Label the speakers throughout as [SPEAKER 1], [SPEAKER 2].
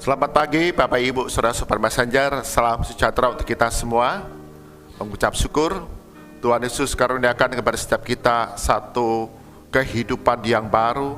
[SPEAKER 1] Selamat pagi Bapak Ibu Saudara Sobat Messenger, salam sejahtera untuk kita semua. Mengucap syukur Tuhan Yesus karuniakan kepada setiap kita satu kehidupan yang baru,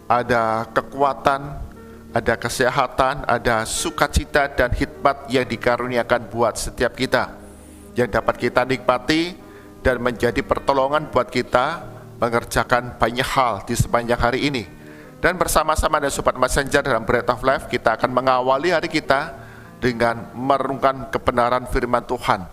[SPEAKER 1] ada kekuatan, ada kesehatan, ada sukacita dan hikmat yang dikaruniakan buat setiap kita, yang dapat kita nikmati dan menjadi pertolongan buat kita mengerjakan banyak hal di sepanjang hari ini. Dan bersama-sama dengan Sobat Messenger dalam Bread of Life, kita akan mengawali hari kita dengan merenungkan kebenaran firman Tuhan,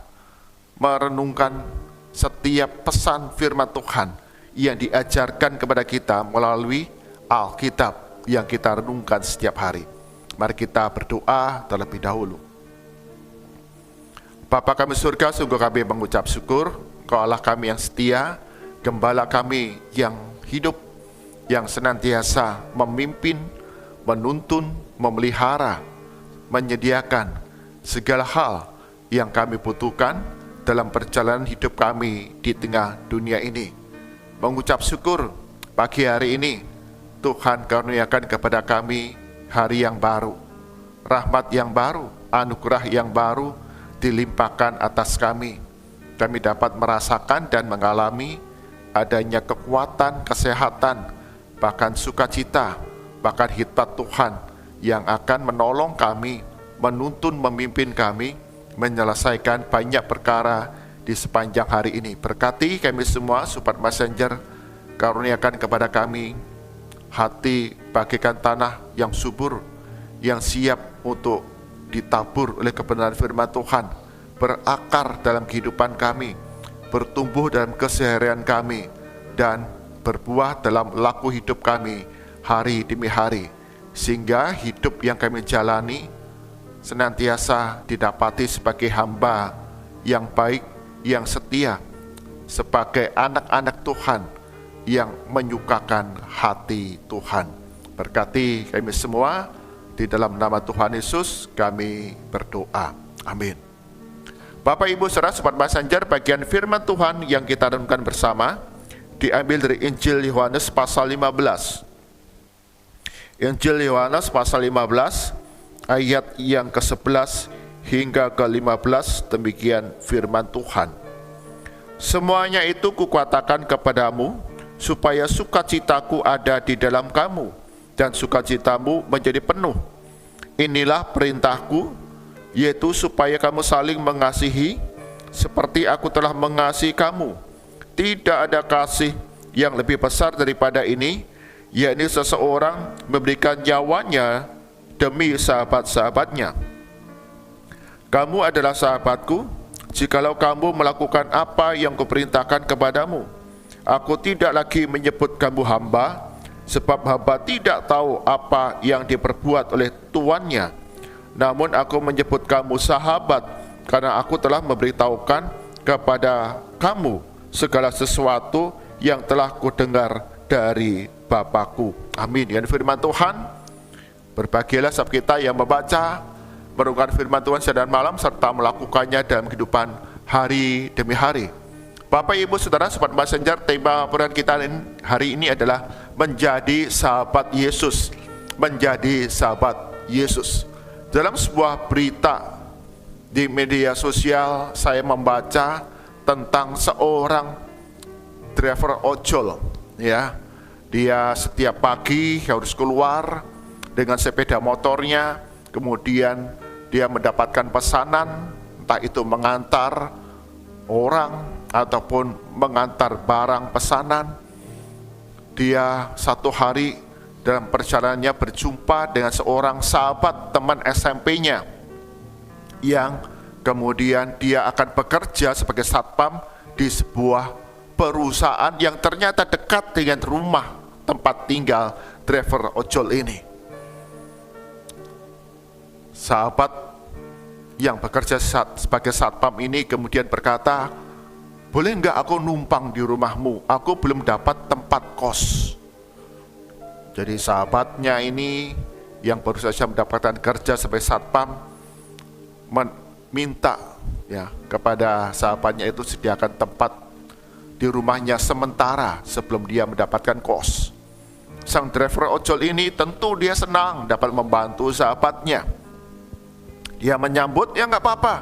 [SPEAKER 1] merenungkan setiap pesan firman Tuhan yang diajarkan kepada kita melalui Alkitab yang kita renungkan setiap hari. Mari kita berdoa terlebih dahulu. Bapa kami surga, sungguh kami mengucap syukur, Kau Allah kami yang setia, Gembala kami yang hidup, yang senantiasa memimpin, menuntun, memelihara, menyediakan segala hal yang kami butuhkan dalam perjalanan hidup kami di tengah dunia ini. Mengucap syukur pagi hari ini, Tuhan karuniakan kepada kami hari yang baru, rahmat yang baru, anugerah yang baru dilimpahkan atas kami. Kami dapat merasakan dan mengalami adanya kekuatan, kesehatan, bahkan sukacita, bahkan hikmat Tuhan yang akan menolong kami, menuntun, memimpin kami, menyelesaikan banyak perkara di sepanjang hari ini. Berkati kami semua, Sobat Messenger, karuniakan kepada kami hati bagaikan tanah yang subur, yang siap untuk ditabur oleh kebenaran firman Tuhan, berakar dalam kehidupan kami, bertumbuh dalam keseharian kami, dan berbuah dalam laku hidup kami hari demi hari, sehingga hidup yang kami jalani senantiasa didapati sebagai hamba yang baik, yang setia, sebagai anak-anak Tuhan yang menyukakan hati Tuhan. Berkati kami semua, di dalam nama Tuhan Yesus kami berdoa, amin. Bapak Ibu Saudara Sobat Messenger, bagian firman Tuhan yang kita renungkan bersama diambil dari Injil Yohanes pasal 15. Injil Yohanes pasal 15 ayat yang ke-11 hingga ke-15, demikian firman Tuhan. Semuanya itu kukatakan kepadamu, supaya sukacitaku ada di dalam kamu, dan sukacitamu menjadi penuh. Inilah perintahku, yaitu supaya kamu saling mengasihi, seperti aku telah mengasihi kamu. Tidak ada kasih yang lebih besar daripada ini, yakni seseorang memberikan nyawanya demi sahabat-sahabatnya. Kamu adalah sahabatku, jikalau kamu melakukan apa yang kuperintahkan kepadamu. Aku tidak lagi menyebut kamu hamba, sebab hamba tidak tahu apa yang diperbuat oleh tuannya. Namun aku menyebut kamu sahabat, karena aku telah memberitahukan kepada kamu segala sesuatu yang telah kudengar dari Bapakku. Amin. Dengan firman Tuhan, berbahagialah setiap kita yang membaca, merenungkan firman Tuhan siang dan malam, serta melakukannya dalam kehidupan hari demi hari. Bapak Ibu Saudara Sobat Messenger, tema perenungan kita hari ini adalah menjadi sahabat Yesus. Menjadi sahabat Yesus. Dalam sebuah berita di media sosial, saya membaca tentang seorang driver ojol, ya. Dia setiap pagi harus keluar dengan sepeda motornya, kemudian dia mendapatkan pesanan, entah itu mengantar orang ataupun mengantar barang pesanan. Dia satu hari dalam perjalanannya berjumpa dengan seorang sahabat teman SMP-nya yang kemudian dia akan bekerja sebagai satpam di sebuah perusahaan yang ternyata dekat dengan rumah tempat tinggal driver ojol ini. Sahabat yang bekerja sebagai satpam ini kemudian berkata, boleh enggak aku numpang di rumahmu? Aku belum dapat tempat kos. Jadi sahabatnya ini yang baru saja mendapatkan kerja sebagai satpam minta ya kepada sahabatnya itu sediakan tempat di rumahnya sementara sebelum dia mendapatkan kos. Sang driver ojol ini tentu dia senang dapat membantu sahabatnya. Dia menyambut, ya nggak apa-apa,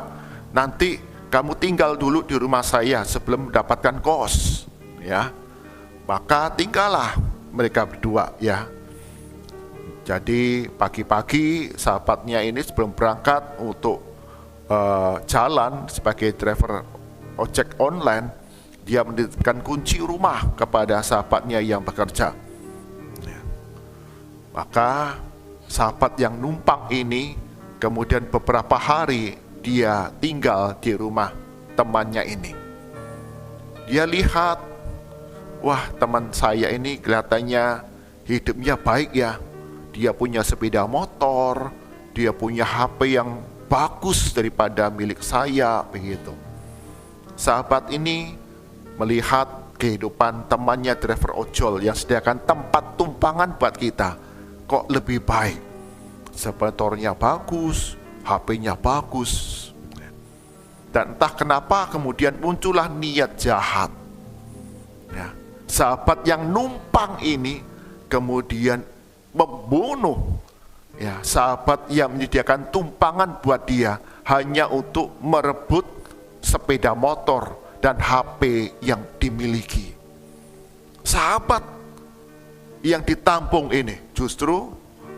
[SPEAKER 1] nanti kamu tinggal dulu di rumah saya sebelum mendapatkan kos, ya. Maka tinggallah mereka berdua, ya. Jadi pagi-pagi sahabatnya ini sebelum berangkat untuk jalan sebagai driver ojek online, dia menitipkan kunci rumah kepada sahabatnya yang bekerja. Ya. Maka sahabat yang numpang ini kemudian beberapa hari dia tinggal di rumah temannya ini. Dia lihat, wah, teman saya ini kelihatannya hidupnya baik ya. Dia punya sepeda motor, dia punya HP yang bagus daripada milik saya, begitu. Sahabat ini melihat kehidupan temannya driver ojol yang sediakan tempat tumpangan buat kita, kok lebih baik. Motornya bagus, HP-nya bagus. Dan entah kenapa kemudian muncullah niat jahat. Ya, sahabat yang numpang ini kemudian membunuh, ya, sahabat yang menyediakan tumpangan buat dia hanya untuk merebut sepeda motor dan HP yang dimiliki. Sahabat yang ditampung ini justru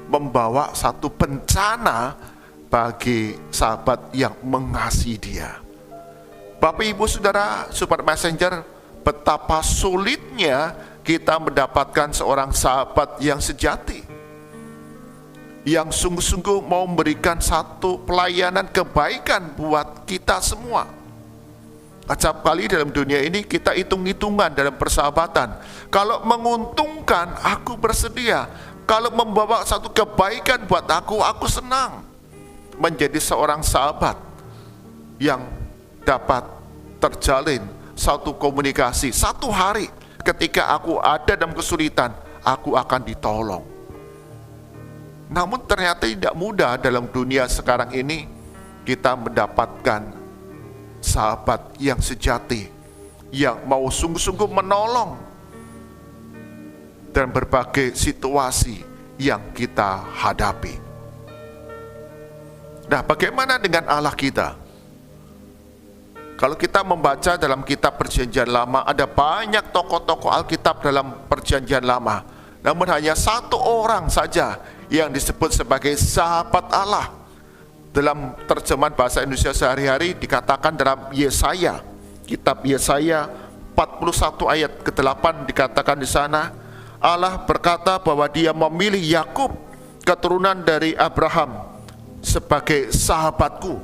[SPEAKER 1] membawa satu bencana bagi sahabat yang mengasihi dia. Bapak Ibu Saudara, Sobat Messenger, betapa sulitnya kita mendapatkan seorang sahabat yang sejati, yang sungguh-sungguh mau memberikan satu pelayanan kebaikan buat kita semua. Acap kali dalam dunia ini kita hitung-hitungan dalam persahabatan. Kalau menguntungkan, aku bersedia. Kalau membawa satu kebaikan buat aku senang. Menjadi seorang sahabat yang dapat terjalin satu komunikasi. Satu hari ketika aku ada dalam kesulitan, aku akan ditolong. Namun ternyata tidak mudah dalam dunia sekarang ini kita mendapatkan sahabat yang sejati, yang mau sungguh-sungguh menolong dalam berbagai situasi yang kita hadapi. Nah, bagaimana dengan Allah kita? Kalau kita membaca dalam kitab Perjanjian Lama, ada banyak tokoh-tokoh Alkitab dalam Perjanjian Lama. Namun hanya satu orang saja yang disebut sebagai sahabat Allah. Dalam terjemahan bahasa Indonesia sehari-hari dikatakan dalam Yesaya. Kitab Yesaya 41 ayat ke-8 dikatakan di sana, Allah berkata bahwa Dia memilih Yakub, keturunan dari Abraham, sebagai sahabatku.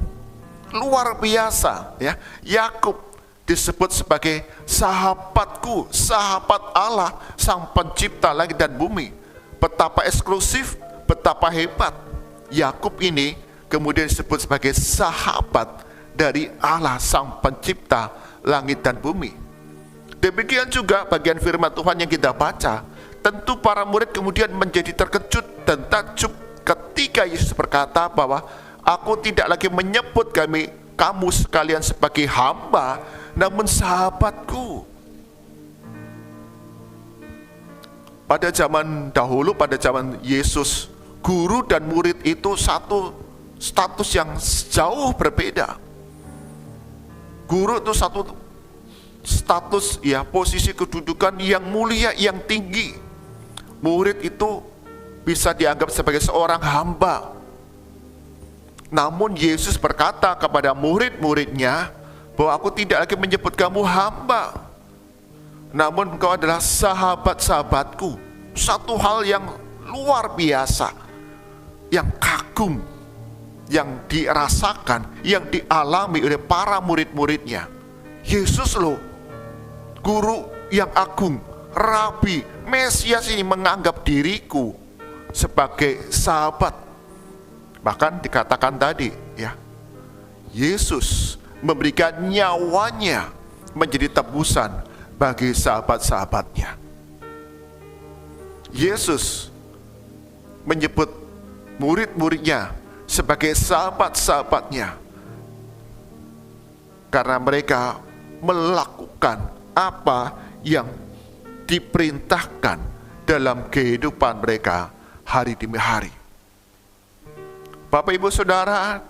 [SPEAKER 1] Luar biasa, ya. Yakub disebut sebagai sahabatku, sahabat Allah, sang pencipta langit dan bumi. Betapa eksklusif, betapa hebat. Yakub ini kemudian disebut sebagai sahabat dari Allah, sang pencipta langit dan bumi. Demikian juga bagian firman Tuhan yang kita baca. Tentu para murid kemudian menjadi terkejut dan takjub ketika Yesus berkata bahwa aku tidak lagi menyebut kamu sekalian sebagai hamba, namun sahabatku. Pada zaman dahulu, pada zaman Yesus, guru dan murid itu satu status yang jauh berbeda. Guru itu satu status, ya, posisi kedudukan yang mulia, yang tinggi. Murid itu bisa dianggap sebagai seorang hamba. Namun Yesus berkata kepada murid-muridnya bahwa aku tidak lagi menyebut kamu hamba, namun engkau adalah sahabat-sahabatku. Satu hal yang luar biasa, yang kagum, yang dirasakan, yang dialami oleh para murid-muridnya. Yesus loh, guru yang agung, Rabi, Mesias ini menganggap diriku sebagai sahabat. Bahkan dikatakan tadi, ya, Yesus memberikan nyawanya menjadi tebusan bagi sahabat-sahabatnya. Yesus menyebut murid-muridnya sebagai sahabat-sahabatnya karena mereka melakukan apa yang diperintahkan dalam kehidupan mereka hari demi hari. Bapak Ibu Saudara,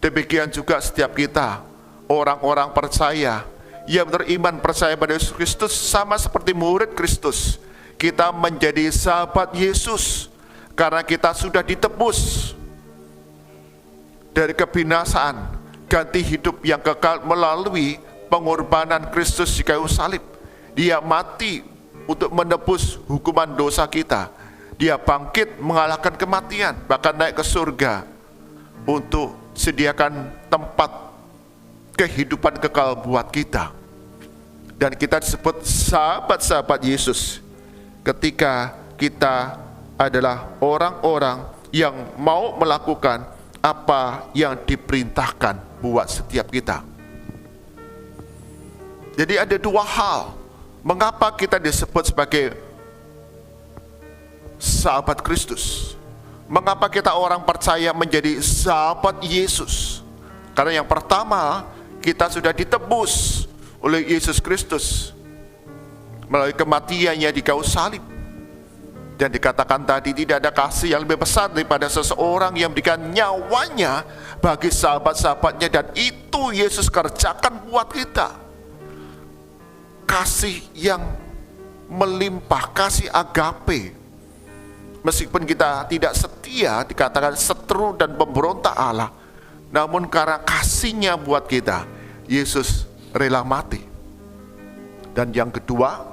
[SPEAKER 1] Demikian juga setiap kita, orang-orang percaya yang beriman percaya pada Yesus Kristus, sama seperti murid Kristus, kita menjadi sahabat Yesus karena kita sudah ditebus dari kebinasaan, ganti hidup yang kekal melalui pengorbanan Kristus di kayu salib. Dia mati untuk menebus hukuman dosa kita. Dia bangkit mengalahkan kematian, bahkan naik ke surga untuk sediakan tempat kehidupan kekal buat kita. Dan kita disebut sahabat-sahabat Yesus ketika kita adalah orang-orang yang mau melakukan apa yang diperintahkan buat setiap kita. Jadi ada dua hal mengapa kita disebut sebagai sahabat Kristus. Mengapa kita orang percaya menjadi sahabat Yesus? Karena yang pertama, kita sudah ditebus oleh Yesus Kristus melalui kematiannya di kayu salib. Dan dikatakan tadi, tidak ada kasih yang lebih besar daripada seseorang yang memberikan nyawanya bagi sahabat-sahabatnya, dan itu Yesus kerjakan buat kita. Kasih yang melimpah, kasih agape. Meskipun kita tidak setia, dikatakan seteru dan pemberontak Allah, namun karena kasihnya buat kita, Yesus rela mati. Dan yang kedua,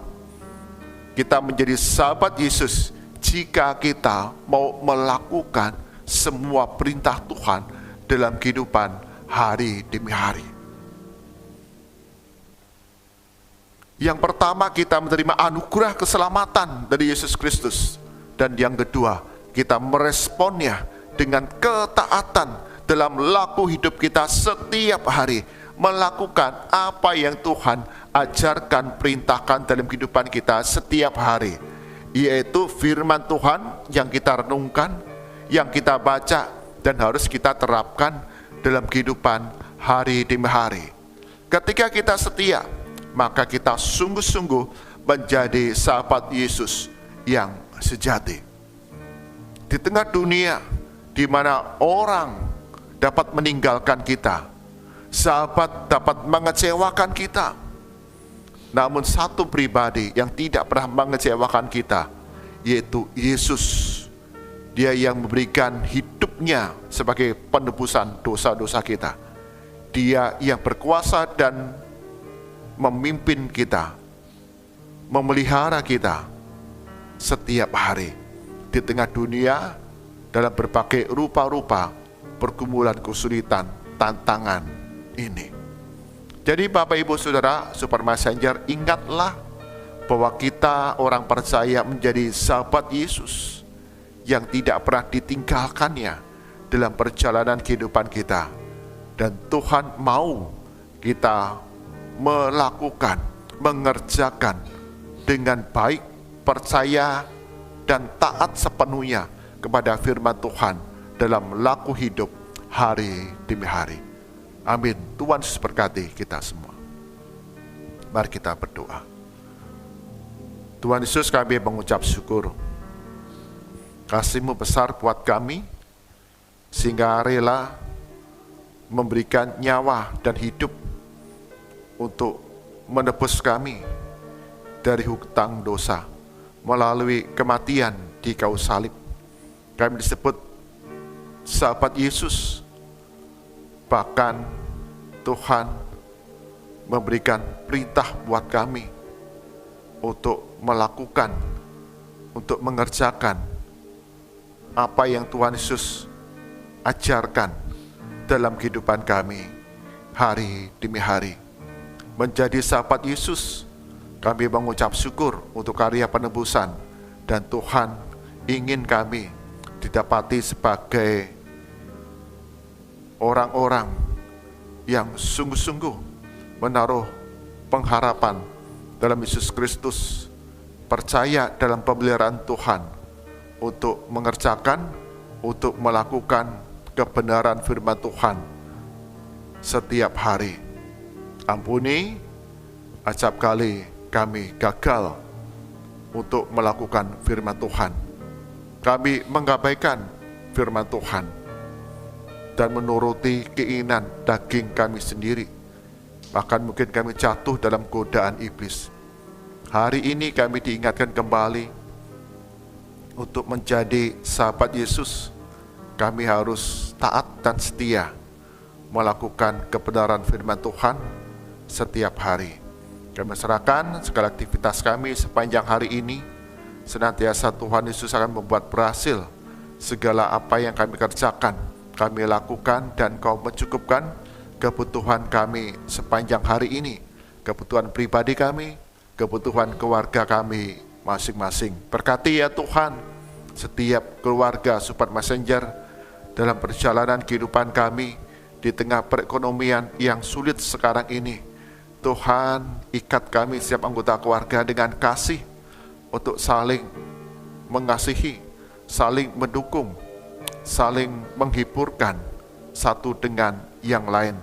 [SPEAKER 1] kita menjadi sahabat Yesus jika kita mau melakukan semua perintah Tuhan dalam kehidupan hari demi hari. Yang pertama, kita menerima anugerah keselamatan dari Yesus Kristus. Dan yang kedua, kita meresponnya dengan ketaatan dalam laku hidup kita setiap hari, melakukan apa yang Tuhan ajarkan, perintahkan dalam kehidupan kita setiap hari, yaitu firman Tuhan yang kita renungkan, yang kita baca, dan harus kita terapkan dalam kehidupan hari demi hari. Ketika kita setia, maka kita sungguh-sungguh menjadi sahabat Yesus yang sejati. Di tengah dunia di mana orang dapat meninggalkan kita, sahabat dapat mengecewakan kita, namun satu pribadi yang tidak pernah mengecewakan kita, yaitu Yesus. Dia yang memberikan hidupnya sebagai penebusan dosa-dosa kita. Dia yang berkuasa dan memimpin kita, memelihara kita setiap hari di tengah dunia dalam berbagai rupa-rupa pergumulan, kesulitan, tantangan ini. Jadi Bapak Ibu Saudara, Super Messenger, ingatlah bahwa kita orang percaya menjadi sahabat Yesus yang tidak pernah ditinggalkannya dalam perjalanan kehidupan kita. Dan Tuhan mau kita melakukan, mengerjakan dengan baik, percaya dan taat sepenuhnya kepada firman Tuhan dalam laku hidup hari demi hari. Amin. Tuhan Yesus berkati kita semua. Mari kita berdoa. Tuhan Yesus, kami mengucap syukur. Kasih-Mu besar buat kami, sehingga rela memberikan nyawa dan hidup untuk menebus kami dari hutang dosa melalui kematian di kayu salib. Kami disebut sahabat Yesus. Bahkan Tuhan memberikan perintah buat kami untuk melakukan, untuk mengerjakan apa yang Tuhan Yesus ajarkan dalam kehidupan kami hari demi hari. Menjadi sahabat Yesus, kami mengucap syukur untuk karya penebusan, dan Tuhan ingin kami didapati sebagai orang-orang yang sungguh-sungguh menaruh pengharapan dalam Yesus Kristus, percaya dalam pemeliharaan Tuhan untuk mengerjakan, untuk melakukan kebenaran firman Tuhan setiap hari. Ampuni acap kali kami gagal untuk melakukan firman Tuhan. Kami mengabaikan firman Tuhan. dan menuruti keinginan daging kami sendiri. Bahkan mungkin kami jatuh dalam godaan iblis. Hari ini kami diingatkan kembali untuk menjadi sahabat Yesus. Kami harus taat dan setia melakukan kebenaran firman Tuhan setiap hari. Kami serahkan segala aktivitas kami sepanjang hari ini. Senantiasa Tuhan Yesus akan membuat berhasil segala apa yang kami kerjakan, kami lakukan, dan Kau mencukupkan kebutuhan kami sepanjang hari ini, kebutuhan pribadi kami, kebutuhan keluarga kami masing-masing. Berkati ya Tuhan setiap keluarga Support Messenger dalam perjalanan kehidupan kami di tengah perekonomian yang sulit sekarang ini. Tuhan, ikat kami setiap anggota keluarga dengan kasih untuk saling mengasihi, saling mendukung, saling menghiburkan satu dengan yang lain.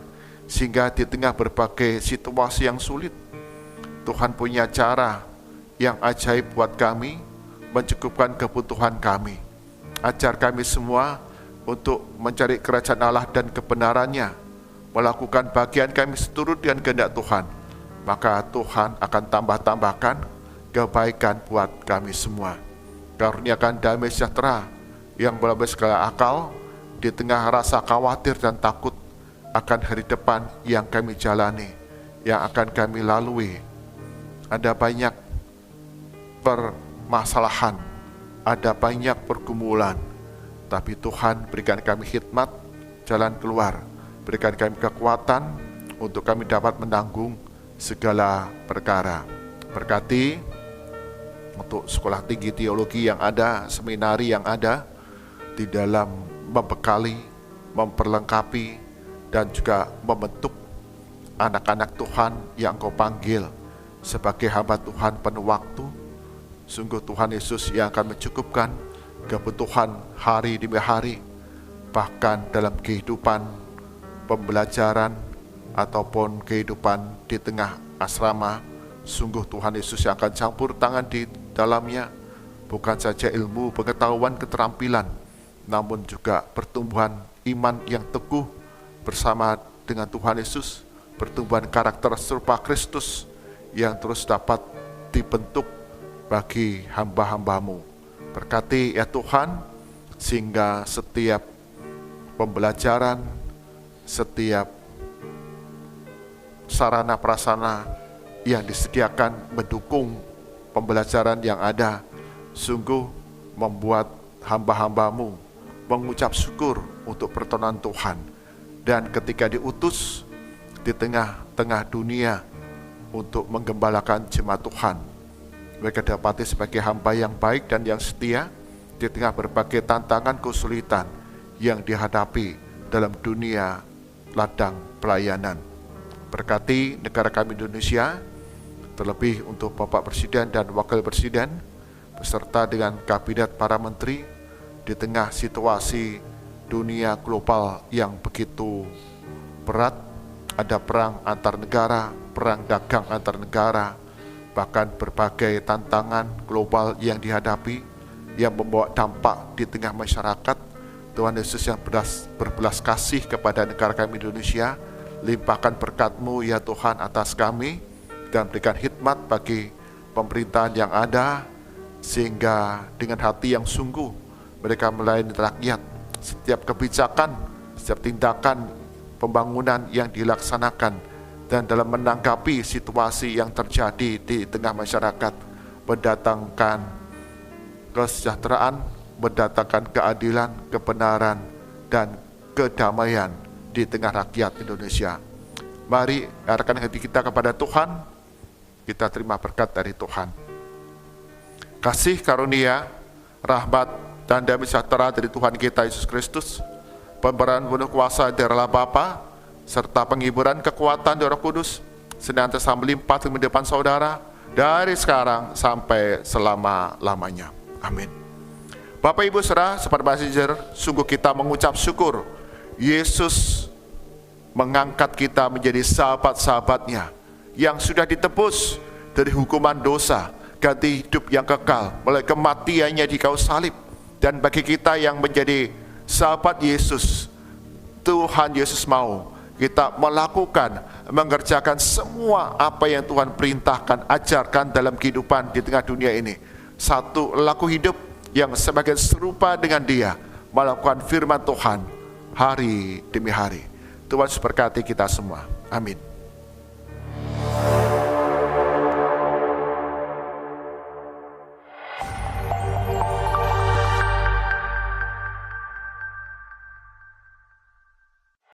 [SPEAKER 1] Sehingga di tengah berbagai situasi yang sulit, Tuhan punya cara yang ajaib buat kami, mencukupkan kebutuhan kami. Ajar kami semua untuk mencari kerajaan Allah dan kebenarannya, melakukan bagian kami seturut dengan kehendak Tuhan. Maka Tuhan akan tambah-tambahkan kebaikan buat kami semua. Karuniakan damai sejahtera yang melampaui segala akal di tengah rasa khawatir dan takut akan hari depan yang kami jalani, yang akan kami lalui. Ada banyak permasalahan, ada banyak pergumulan, tapi Tuhan berikan kami hikmat, jalan keluar, berikan kami kekuatan untuk kami dapat menanggung segala perkara. Berkati untuk sekolah tinggi teologi yang ada, seminari yang ada, di dalam membekali, memperlengkapi, dan juga membentuk anak-anak Tuhan yang Kau panggil sebagai hamba Tuhan penuh waktu. Sungguh Tuhan Yesus yang akan mencukupkan kebutuhan hari demi hari, bahkan dalam kehidupan pembelajaran ataupun kehidupan di tengah asrama. Sungguh Tuhan Yesus yang akan campur tangan di dalamnya, bukan saja ilmu, pengetahuan, keterampilan, namun juga pertumbuhan iman yang teguh bersama dengan Tuhan Yesus, pertumbuhan karakter serupa Kristus yang terus dapat dibentuk bagi hamba-hamba-Mu. Berkati ya Tuhan, sehingga setiap pembelajaran, setiap sarana prasarana yang disediakan mendukung pembelajaran yang ada, sungguh membuat hamba-hamba-Mu mengucap syukur untuk pertolongan Tuhan. Dan ketika diutus di tengah-tengah dunia untuk menggembalakan jemaat Tuhan, mereka dapati sebagai hamba yang baik dan yang setia di tengah berbagai tantangan kesulitan yang dihadapi dalam dunia ladang pelayanan. Berkati negara kami Indonesia, terlebih untuk Bapak Presiden dan Wakil Presiden, beserta dengan kabinet para menteri, di tengah situasi dunia global yang begitu berat. Ada perang antar negara, perang dagang antar negara, bahkan berbagai tantangan global yang dihadapi, yang membawa dampak di tengah masyarakat. Tuhan Yesus yang berbelas kasih kepada negara kami Indonesia, limpahkan berkat-Mu ya Tuhan atas kami, dan berikan hikmat bagi pemerintahan yang ada, sehingga dengan hati yang sungguh mereka melayani rakyat. Setiap kebijakan, setiap tindakan pembangunan yang dilaksanakan, dan dalam menanggapi situasi yang terjadi di tengah masyarakat, mendatangkan kesejahteraan, mendatangkan keadilan, kebenaran, dan kedamaian di tengah rakyat Indonesia. Mari arahkan hati kita kepada Tuhan, kita terima berkat dari Tuhan. Kasih karunia, rahmat, dan damai sejahtera dari Tuhan kita Yesus Kristus, pemberian penuh kuasa dari Allah Bapa, serta penghiburan kekuatan dari Roh Kudus, senantiasa melimpah di depan saudara, dari sekarang sampai selama-lamanya. Amin. Bapak Ibu Saudara, Support Messenger, sungguh kita mengucap syukur Yesus mengangkat kita menjadi sahabat-sahabatnya yang sudah ditebus dari hukuman dosa, ganti hidup yang kekal melalui kematiannya di kayu salib. Dan bagi kita yang menjadi sahabat Yesus, Tuhan Yesus mau kita melakukan, mengerjakan semua apa yang Tuhan perintahkan, ajarkan dalam kehidupan di tengah dunia ini. Satu laku hidup yang semakin serupa dengan Dia, melakukan firman Tuhan hari demi hari. Tuhan memberkati kita semua. Amin.